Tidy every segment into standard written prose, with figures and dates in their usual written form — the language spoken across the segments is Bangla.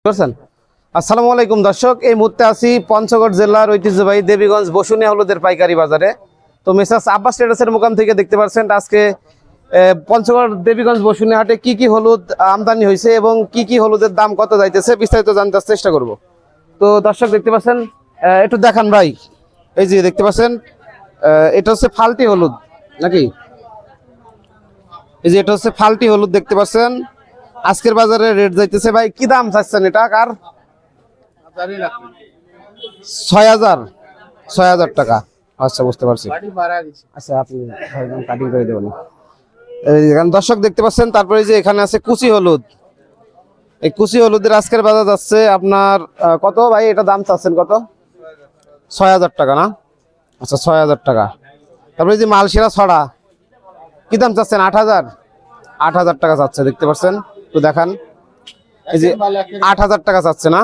বুঝছেন? আসসালামু আলাইকুম দর্শক, এই মুহূর্তে আছি পঞ্চগড় জেলার ঐতিহ্যবাহী দেবীগঞ্জ বসুনিয়া হলুদের পাইকারি বাজারে। তো মেসার্স আব্বাস ট্রেডার্সের মোকাম থেকে দেখতে পাচ্ছেন আজকে পঞ্চগড় দেবীগঞ্জ বসুনিয়া হাটে কি কি হলুদ আমদানি হয়েছে এবং কি কি হলুদের দাম কত যাইতেছে বিস্তারিত জানতে চেষ্টা করব। তো দর্শক দেখতে পাচ্ছেন, একটু দেখান ভাই, এই যে দেখতে পাচ্ছেন এটা হচ্ছে ফাল্টি হলুদ নাকি? এই যে এটা হচ্ছে ফাল্টি হলুদ দেখতে পাচ্ছেন। আজকের বাজারে রেট যাইতেছে ভাই, কি দাম চাচ্ছেন এটা? কার 6,000 টাকা। আচ্ছা, বুঝতে পারছি। আচ্ছা, আপনি কাটিং করে দেবেন। দর্শক দেখতে পাচ্ছেন, তারপরে যে এখানে আছে কুচি হলুদ। এই কুচি হলুদের আজকের বাজার যাচ্ছে আপনার কত ভাই? এটা দাম চাচ্ছেন কত? 6,000 টাকা না? আচ্ছা, 6,000 টাকা। তারপরে যে মালশিরা ছড়া, কি দাম চাচ্ছেন? 8,000 টাকা চাচ্ছে, দেখতে পাচ্ছেন। তো দেখান, এই যে 8,000 টাকা চাচ্ছে না?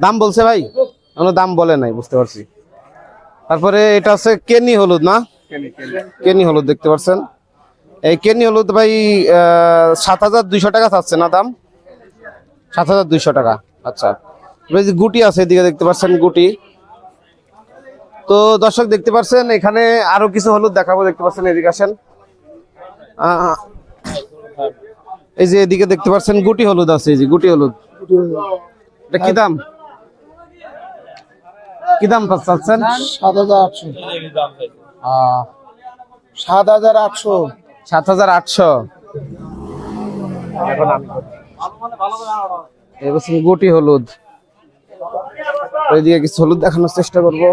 দাম বলছে ভাই, কোনো দাম বলে নাই, বুঝতে পারছি। তারপরে এটা হচ্ছে কেনি হলুদ না? কেনি হলুদ দেখতে পাচ্ছেন। এই কেনি হলুদ ভাই 7,200 টাকা চাচ্ছে না দাম? 7,200 টাকা। আচ্ছা, গুটি আছে এদিকে দেখতে পাচ্ছেন, গুটি। তো দর্শক দেখতে পাচ্ছেন এখানে আরো কিছু হলুদ দেখাবো, দেখতে পাচ্ছেন, এদিকে আসেন। এই যে এদিকে দেখতে পাচ্ছেন গুটি হলুদ আছে, এই যে গুটি হলুদ। এটা কি দাম? কি দাম চাচ্ছেন? 7,800। 7,800। 7,800। গুটি হলুদ। এইদিকে কিছু হলুদ দেখানোর চেষ্টা করবো।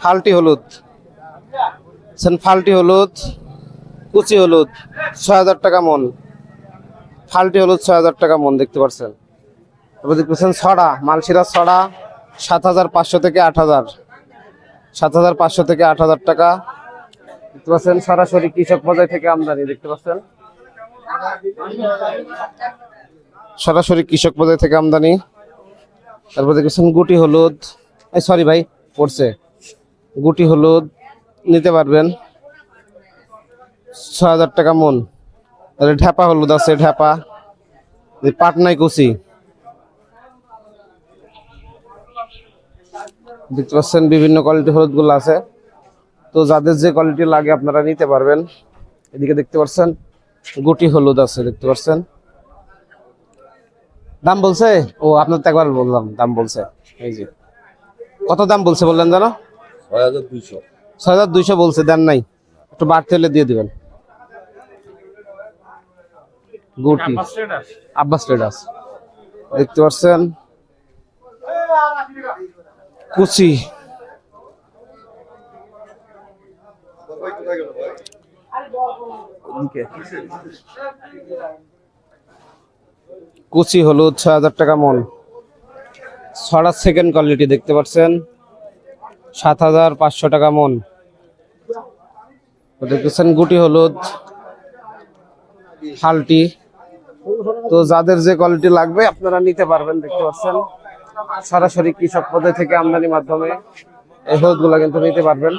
ফাল্টি হলুদ, ফাল্টি হলুদ, কুচি হলুদ 6,000 টাকা মন। ফাল্টি হলুদ 6,000 টাকা মন, দেখতে পাচ্ছেন। তারপর দেখতে পাচ্ছেন ছড়া, মালশিরা ছড়া 7,500 থেকে 8,000। 7,500 থেকে 8,000 টাকা, দেখতে পাচ্ছেন। সরাসরি কৃষক বাজার থেকে আমদানি, দেখতে পাচ্ছেন, সরাসরি কৃষক বাজার থেকে আমদানি। তারপর দেখছেন গুটি হলুদ, সরি ভাই পড়ছে, গুটি হলুদ নিতে পারবেন 6,000 টাকা মন। তাহলে ঢেপা হলুদ আছে, ঢেপা, পাটনাই কুচি, দেখতে পাচ্ছেন। বিভিন্ন কোয়ালিটি হলুদ গুলো আছে, তো যাদের যে কোয়ালিটি লাগে আপনারা নিতে পারবেন। এদিকে দেখতে পাচ্ছেন গুটি হলুদ আছে, দেখতে পাচ্ছেন। দাম বলছে? ও, আপনার তো একবার বললাম দাম বলছে। এই যে কত দাম বলছে বললেন জানো? 6,200। 6,200 বলছে, দেন নাই, একটু বাড়তে হলে দিয়ে দিবেন। গুটি আব্বাস ট্রেডার্স, দেখতে পাচ্ছেন। কুচি, কুচি হলুদ 6,000 টাকা মন। ছড়া সেকেন্ড কোয়ালিটি, দেখতে পাচ্ছেন, 7,500 টাকা মন। দেখতেছেন গুটি হলুদ, ফাল্টি। তো যাদের যে কোয়ালিটি লাগবে আপনারা নিতে পারবেন, দেখতে পাচ্ছেন। সরাসরি কৃষক পর্যায় থেকে আমদানির মাধ্যমে এই হলুদ গুলা কিন্তু নিতে পারবেন।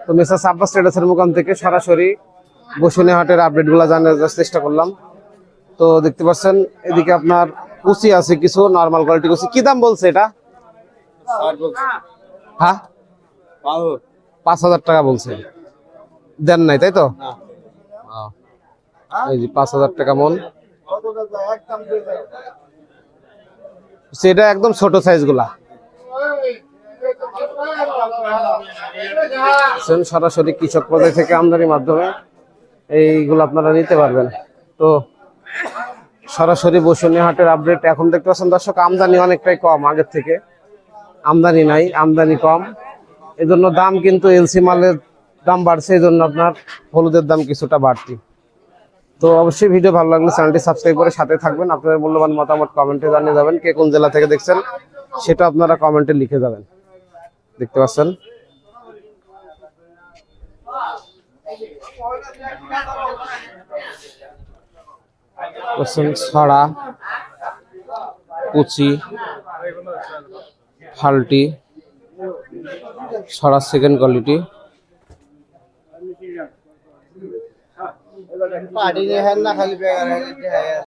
তো মেসার্স আব্বাস ট্রেডার্সের মোকাম থেকে সরাসরি বসুনিয়া হাটের আপডেট গুলা জানার চেষ্টা করলাম। তো দেখতে পাচ্ছেন এদিকে আপনার কুচি আছে কিছু, নর্মাল কোয়ালিটি কুচি। কি দাম বলছে এটা? হ্যাঁ, 5,000 টাকা বলছে, দেন নাই তাই তো? এই যে 5,000 টাকা মন। সেটা একদম ছোট সাইজ গুলা, সরাসরি কৃষক পর্যায় থেকে আমদানির মাধ্যমে এইগুলো আপনারা নিতে পারবেন। তো সরাসরি বসুনিয়া হাটের আপডেট এখন দেখতে পাচ্ছেন দর্শক। আমদানি অনেকটাই কম, আগের থেকে আমদানি নাই, আমদানি কম, এজন্য দাম কিন্তু এলসি মালের দাম বাড়ছে, এই জন্য আপনার হলুদের দাম কিছুটা বাড়তি। তো অবশ্যই ভিডিও ভালো লাগলে চ্যানেলটি সাবস্ক্রাইব করে সাথে থাকবেন। আপনাদের মূল্যবান মতামত কমেন্টে জানিয়ে যাবেন। কে কোন জেলা থেকে দেখছেন সেটা আপনারা কমেন্টে লিখে যাবেন, দেখতে পাচ্ছেন। ছড়া, কুচি, ফাল্টি, ছড়া সেকেন্ড কোয়ালিটি, পার্টি নিয়ে না খালি